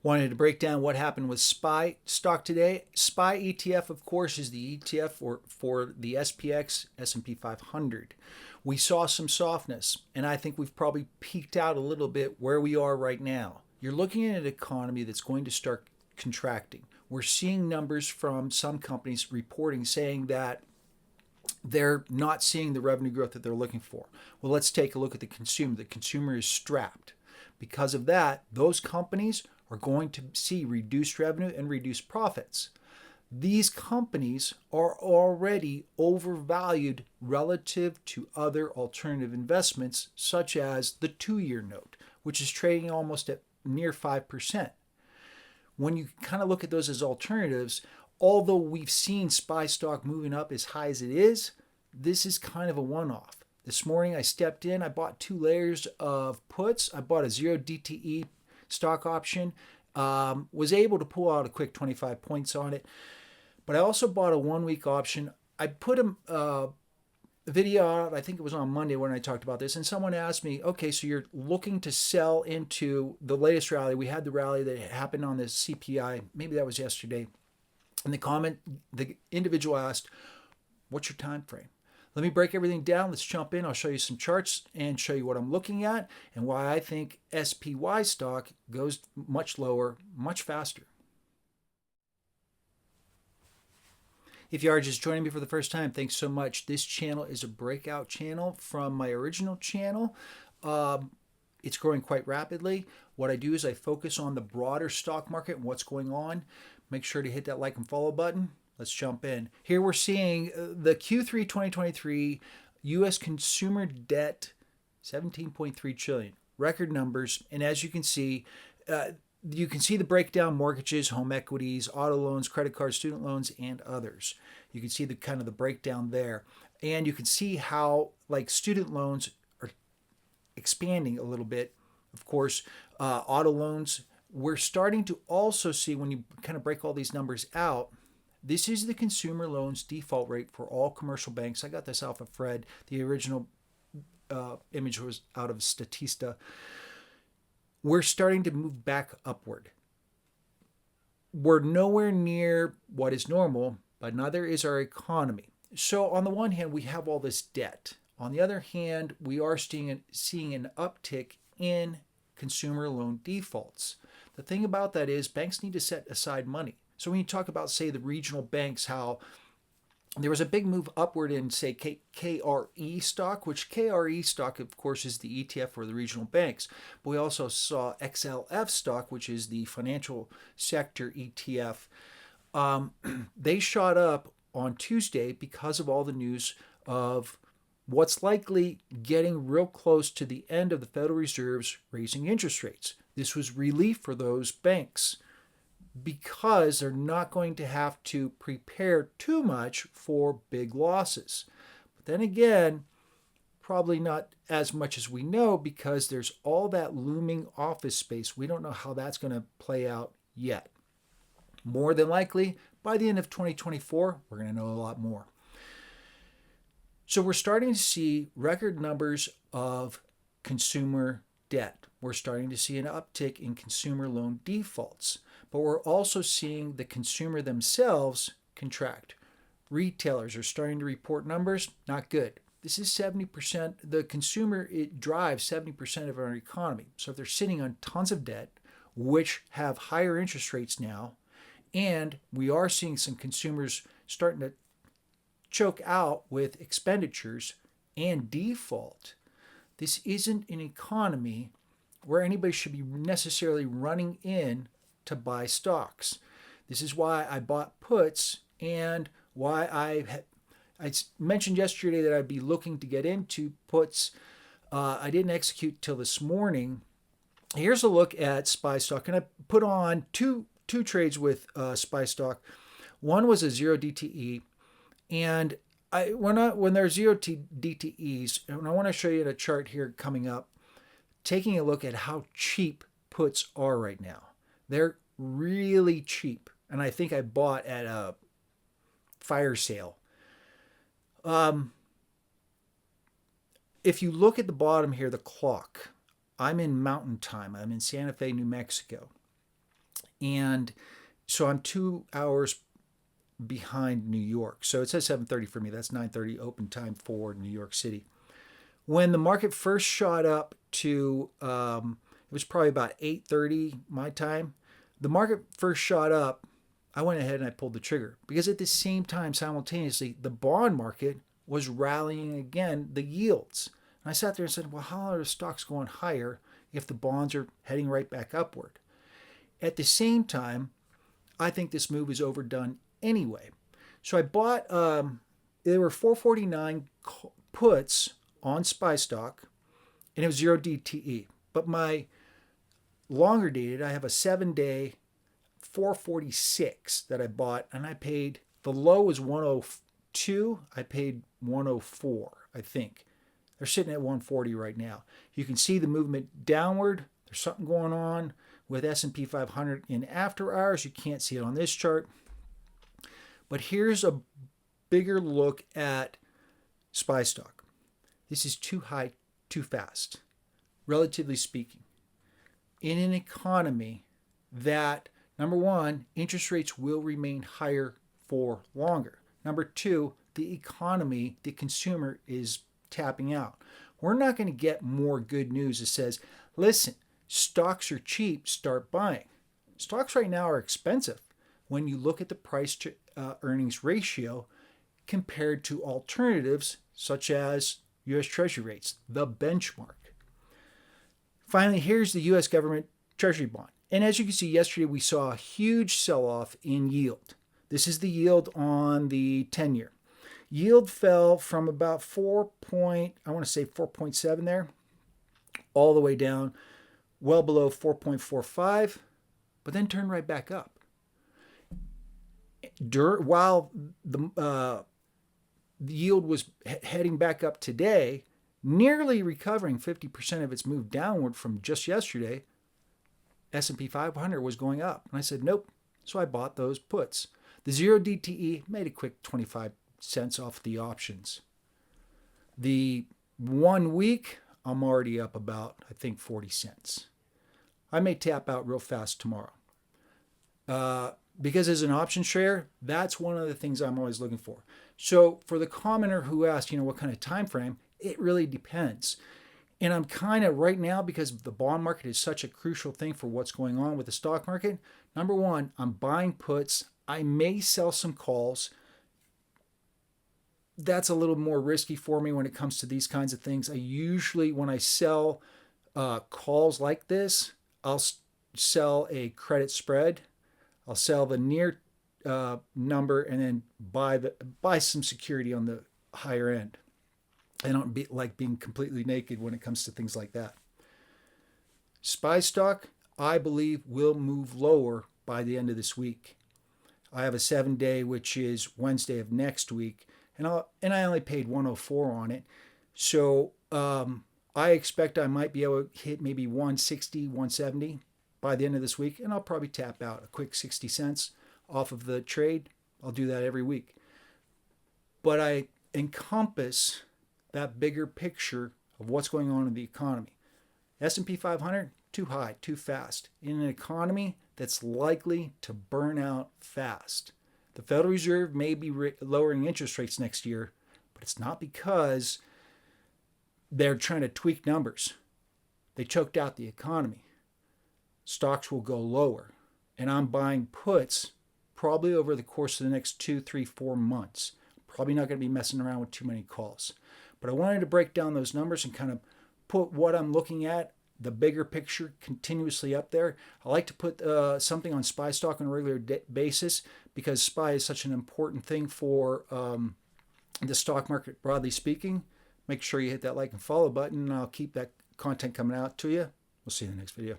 Wanted to break down what happened with SPY stock today. SPY ETF, of course, is the ETF for the SPX S&P 500. We saw some softness, and I think we've probably peaked out a little bit where we are right now. You're looking at an economy that's going to start contracting. We're seeing numbers from some companies reporting saying that they're not seeing the revenue growth that they're looking for. Well, let's take a look at the consumer. The consumer is strapped. Because of that, those companies are going to see reduced revenue and reduced profits. These companies are already overvalued relative to other alternative investments, such as the 2-year note, which is trading almost at near 5%. When you kind of look at those as alternatives, although we've seen SPY stock moving up as high as it is, this is kind of a one-off. This morning I stepped in, I bought 2 layers of puts. I bought a 0 DTE stock option, was able to pull out a quick 25 points on it. But I also bought a 1-week option. I put a video out, I think it was on Monday when I talked about this, and someone asked me, okay, so you're looking to sell into the latest rally. We had the rally that happened on the CPI, maybe that was yesterday. In the comment, the individual asked, what's your time frame? Let me break everything down. Let's jump in. I'll show you some charts and show you what I'm looking at and why I think SPY stock goes much lower, much faster. If you are just joining me for the first time, thanks so much. This channel is a breakout channel from my original channel. It's growing quite rapidly. What I do is I focus on the broader stock market and what's going on. Make sure to hit that like and follow button. Let's jump in. Here we're seeing the Q3 2023 U.S. consumer debt, 17.3 trillion, record numbers. And as you can see the breakdown: mortgages, home equities, auto loans, credit cards, student loans, and others. You can see the kind of the breakdown there. And you can see how like student loans are expanding a little bit. Of course, auto loans, we're starting to also see, when you kind of break all these numbers out, this is the consumer loans default rate for all commercial banks. I got this off of Fred. The original image was out of Statista. We're starting to move back upward. We're nowhere near what is normal, but neither is our economy. So on the one hand, we have all this debt. On the other hand, we are seeing an uptick in consumer loan defaults. The thing about that is banks need to set aside money. So when you talk about, say, the regional banks, how there was a big move upward in, say, KRE stock, which KRE stock, of course, is the ETF for the regional banks. But we also saw XLF stock, which is the financial sector ETF. They shot up on Tuesday because of all the news of what's likely getting real close to the end of the Federal Reserve's raising interest rates. This was relief for those banks, because they're not going to have to prepare too much for big losses. But then again, probably not as much as we know, because there's all that looming office space. We don't know how that's going to play out yet. More than likely, by the end of 2024, we're going to know a lot more. So we're starting to see record numbers of consumer debt. We're starting to see an uptick in consumer loan defaults. But we're also seeing the consumer themselves contract. Retailers are starting to report numbers, not good. This is 70%. The consumer, it drives 70% of our economy. So if they're sitting on tons of debt, which have higher interest rates now, and we are seeing some consumers starting to choke out with expenditures and default, this isn't an economy where anybody should be necessarily running in to buy stocks. This is why I bought puts, and why I mentioned yesterday that I'd be looking to get into puts. I didn't execute till this morning. Here's a look at SPY stock, and I put on two trades with SPY stock. One was a 0 DTE, and when there's 0 DTEs, and I want to show you a chart here coming up, taking a look at how cheap puts are right now. They're really cheap, and I think I bought at a fire sale. If you look at the bottom here, the clock, I'm in Mountain Time. I'm in Santa Fe, New Mexico. And so I'm 2 hours behind New York. So it says 7:30 for me. That's 9:30 open time for New York City. When the market first shot up to, it was probably about 8:30 my time. The market first shot up. I went ahead and I pulled the trigger because at the same time, simultaneously, the bond market was rallying again, the yields. And I sat there and said, well, how are the stocks going higher if the bonds are heading right back upward? At the same time, I think this move is overdone anyway. So I bought, there were 449 puts on SPY Stock, and it was 0 DTE. But my longer dated, I have a 7-day 446 that I bought, and I paid, the low was 102. I paid 104, I think. They're sitting at 140 right now. You can see the movement downward. There's something going on with S&P 500 in after hours. You can't see it on this chart. But here's a bigger look at SPY Stock. This is too high, too fast, relatively speaking. In an economy that, number one, interest rates will remain higher for longer. Number two, the economy, the consumer is tapping out. We're not going to get more good news that says, listen, stocks are cheap, start buying. Stocks right now are expensive when you look at the price to earnings ratio compared to alternatives such as U.S. Treasury rates, the benchmark. Finally, here's the U.S. government Treasury bond. And as you can see, yesterday we saw a huge sell-off in yield. This is the yield on the 10-year. Yield fell from about 4.7 there, all the way down, well below 4.45, but then turned right back up. While the yield was heading back up today, nearly recovering 50% of its move downward from just yesterday, S&P 500 was going up. And I said, nope. So I bought those puts. The 0 DTE made a quick 25 cents off the options. The 1 week, I'm already up about, I think, 40 cents. I may tap out real fast tomorrow. Because as an option trader, that's one of the things I'm always looking for. So for the commenter who asked, what kind of time frame, it really depends. And I'm kind of right now, because the bond market is such a crucial thing for what's going on with the stock market. Number one, I'm buying puts. I may sell some calls. That's a little more risky for me when it comes to these kinds of things. I usually, when I sell calls like this, I'll sell a credit spread. I'll sell the near number and then buy some security on the higher end. I don't like being completely naked when it comes to things like that. SPY Stock, I believe, will move lower by the end of this week. I have a 7-day, which is Wednesday of next week, and I only paid 104 on it. So I expect I might be able to hit maybe 160, 170 by the end of this week, and I'll probably tap out a quick 60 cents off of the trade. I'll do that every week. But I encompass that bigger picture of what's going on in the economy. S&P 500, too high, too fast. In an economy that's likely to burn out fast. The Federal Reserve may be lowering interest rates next year, but it's not because they're trying to tweak numbers. They choked out the economy. Stocks will go lower. And I'm buying puts probably over the course of the next 2, 3, 4 months. Probably not going to be messing around with too many calls. But I wanted to break down those numbers and kind of put what I'm looking at, the bigger picture, continuously up there. I like to put something on SPY Stock on a regular basis because SPY is such an important thing for the stock market, broadly speaking. Make sure you hit that like and follow button, and I'll keep that content coming out to you. We'll see you in the next video.